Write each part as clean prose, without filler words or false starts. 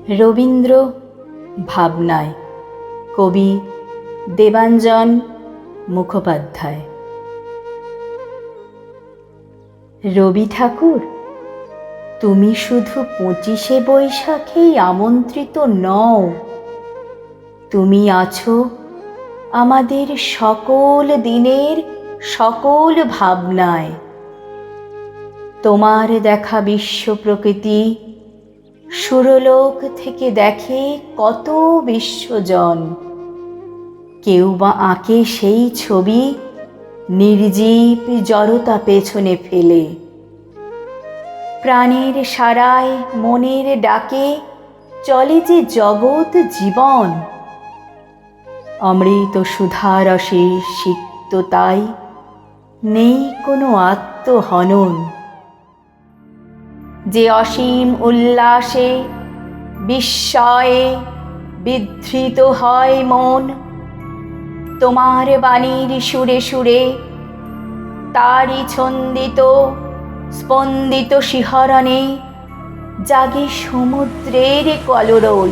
রবীন্দ্র ভাবনায়, কবি দেবাঞ্জন মুখোপাধ্যায়। রবি ঠাকুর, তুমি শুধু 25শে বৈশাখেই আমন্ত্রিত নও, তুমি আছো আমাদের সকল দিনের সকল ভাবনায়। তোমার দেখা বিশ্ব প্রকৃতি সুরলোক থেকে দেখে কত বিশ্বজন। কেউ বা আঁকে সেই ছবি নির্জীব জড়তা পেছনে ফেলে। প্রাণের সারায় মনের ডাকে চলে যে জগৎ জীবন। অমৃত সুধারসে সিক্ত তাই, নেই কোনো আত্মহনন। যে অসীম উল্লাসে বিস্ময়ে বিধৃত হয় মন, তোমার বাণীর সুরে সুরে তারি ছন্দিত স্পন্দিত শিহরণে জাগে সমুদ্রের কলরোল।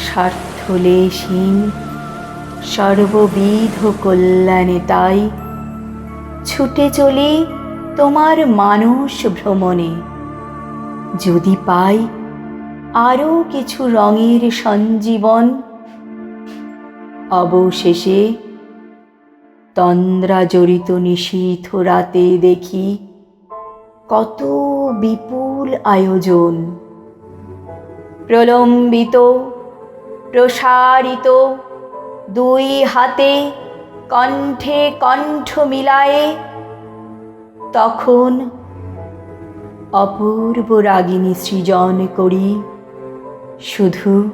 স্বার্থলেশহীন সর্ববিধ কল্যাণে তাই ছুটে চলি তোমার মানস ভ্রমণে। যদি পাই আরও কিছু রঙের সঞ্জীবন, অবশেষে তন্দ্রাজড়িত নিশীথ রাতে দেখি কত বিপুল আয়োজন। প্রলম্বিত প্রসারিত দুই হাতে কণ্ঠে কণ্ঠ মিলায়ে তখন অপূর্ব রাগিনী সৃজন করি শুধু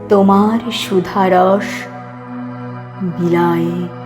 তোমার সুধারস বিলায়ে।